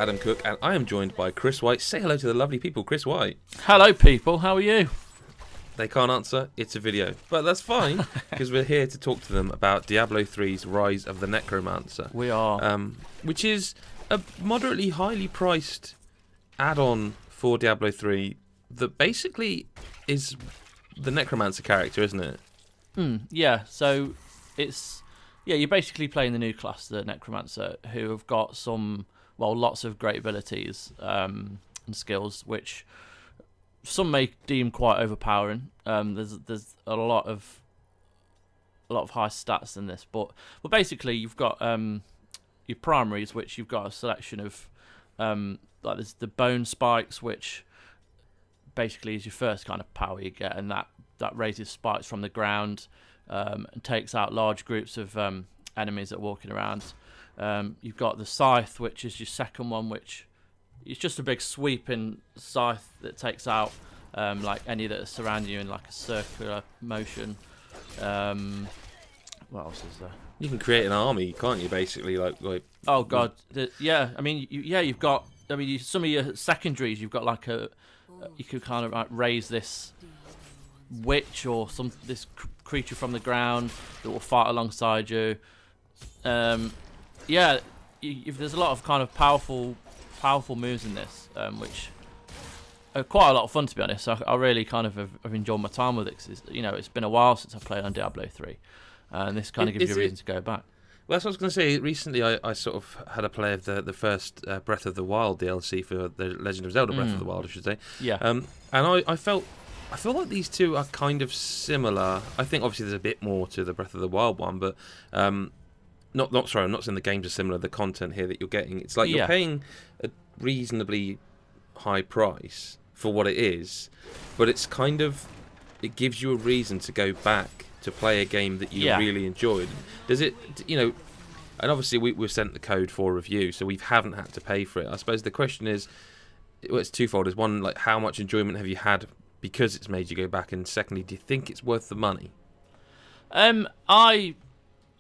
Adam Cook, and I am joined by Chris White. Say hello to the lovely people, Chris White. Hello, people. How are you? They can't answer. It's a video. But that's fine, because we're here to talk to them about Diablo 3's Rise of the Necromancer. We are. Which is a moderately highly priced add-on for Diablo 3 that basically is the Necromancer character, isn't it? Yeah, so it's... Yeah, you're basically playing the new class, the Necromancer, who have got lots of great abilities and skills, which some may deem quite overpowering. There's a lot of high stats in this, but basically you've got your primaries, which you've got a selection of like there's the bone spikes, which basically is your first kind of power you get, and that raises spikes from the ground and takes out large groups of enemies that are walking around. You've got the scythe, which is your second one, which is just a big sweeping scythe that takes out like any that are surrounding you in like a circular motion. What else is there? You can create an army, can't you, basically? Like oh god, yeah. I mean, you've got. I mean, some of your secondaries, you've got like you could kind of like raise this witch or this creature from the ground that will fight alongside you. Yeah, there's a lot of kind of powerful moves in this, which are quite a lot of fun, to be honest. I really kind of have enjoyed my time with it. 'Cause it's been a while since I played on Diablo 3, and this kind of gives you a reason to go back. Well, that's what I was going to say. Recently, I sort of had a play of the first Breath of the Wild DLC for the Legend of Zelda Breath of the Wild, I should say. Yeah. And I feel like these two are kind of similar. I think obviously there's a bit more to the Breath of the Wild one, but I'm not saying the games are similar. The content here that you're getting, it's like you're paying a reasonably high price for what it is, but it gives you a reason to go back to play a game that you really enjoyed. Does it, and obviously we've sent the code for review, so we haven't had to pay for it. I suppose the question is, well, it's twofold. Is one, like, how much enjoyment have you had because it's made you go back, and secondly, do you think it's worth the money?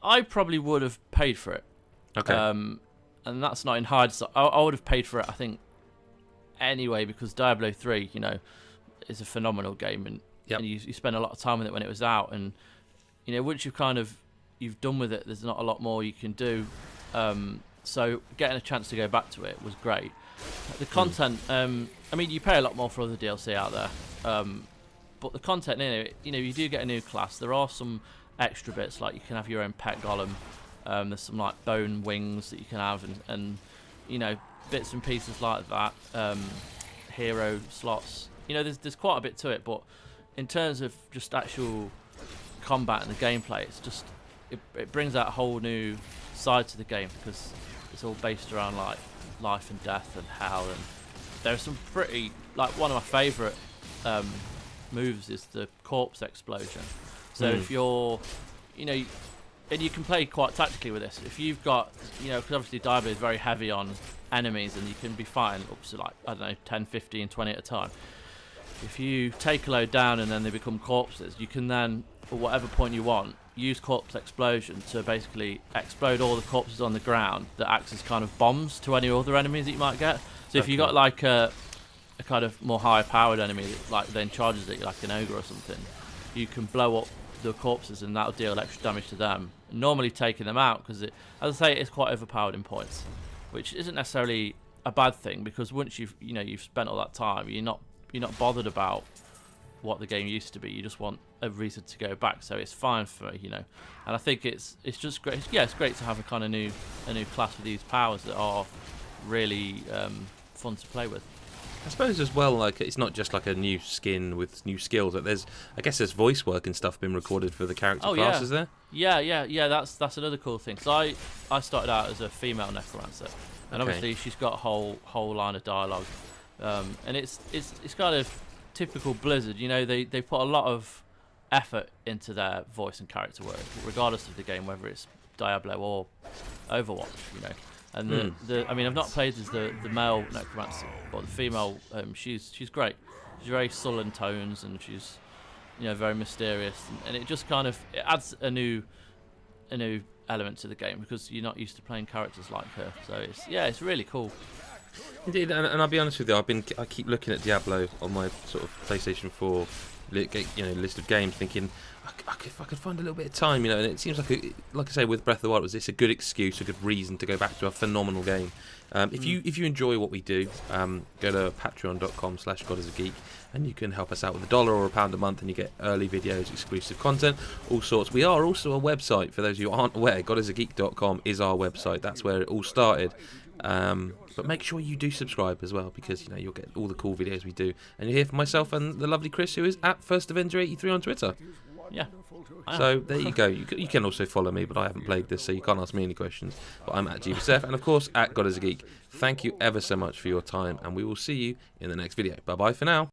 I probably would have paid for it. Okay. And that's not in hindsight. I would have paid for it, I think, anyway, because Diablo 3, is a phenomenal game, and you spend a lot of time with it when it was out, and once you've done with it, there's not a lot more you can do. So getting a chance to go back to it was great. The content, I mean, you pay a lot more for other DLC out there, but the content in it, you do get a new class. There are some extra bits, like you can have your own pet golem. There's some like bone wings that you can have, and bits and pieces like that. Hero slots. There's quite a bit to it, but in terms of just actual combat and the gameplay, it's just it brings out a whole new side to the game, because it's all based around like life and death and hell, and there's some pretty, like, one of my favourite moves is the corpse explosion. So if you're, and you can play quite tactically with this. If you've got, because obviously Diablo is very heavy on enemies, and you can be fighting up to, like, I don't know, 10, 15, 20 at a time. If you take a load down and then they become corpses, you can then, at whatever point you want, use corpse explosion to basically explode all the corpses on the ground that acts as kind of bombs to any other enemies that you might get. So if you got like a kind of more high powered enemy that like then charges at you, like an ogre or something, you can blow up the corpses and that'll deal extra damage to them, normally taking them out, because as I say, it's quite overpowered in points, which isn't necessarily a bad thing, because once you've spent all that time, you're not bothered about what the game used to be. You just want a reason to go back, so it's fine for and I think it's just great. It's great to have a kind of new class with these powers that are really fun to play with. I suppose as well, like, it's not just like a new skin with new skills. Like, I guess there's voice work and stuff being recorded for the character classes there. Yeah. That's another cool thing. So I started out as a female necromancer, and obviously she's got a whole line of dialogue, and it's kind of typical Blizzard. They put a lot of effort into their voice and character work, regardless of the game, whether it's Diablo or Overwatch. And I mean, I've not played as the male necromancer, but the female, she's great. She's very sullen tones, and she's very mysterious, and it just kind of adds a new element to the game, because you're not used to playing characters like her. So it's really cool. Indeed, and I'll be honest with you, I keep looking at Diablo on my sort of PlayStation 4 list of games, thinking if I could find a little bit of time, and it seems like I say with Breath of the Wild, it's a good excuse, a good reason to go back to a phenomenal game. If you enjoy what we do, go to patreon.com/GodIsAGeek, and you can help us out with $1 or £1 a month, and you get early videos, exclusive content, all sorts. We are also a website, for those of you who aren't aware. GodIsAGeek.com is our website. That's where it all started. But make sure you do subscribe as well, because you'll get all the cool videos we do, and you hear from myself and the lovely Chris, who is at FirstAvenger83 on Twitter. Yeah. So there you go. You can also follow me, but I haven't played this, so you can't ask me any questions. But I'm at GBSF, and of course at GodIsAGeek. Thank you ever so much for your time, and we will see you in the next video. Bye bye for now.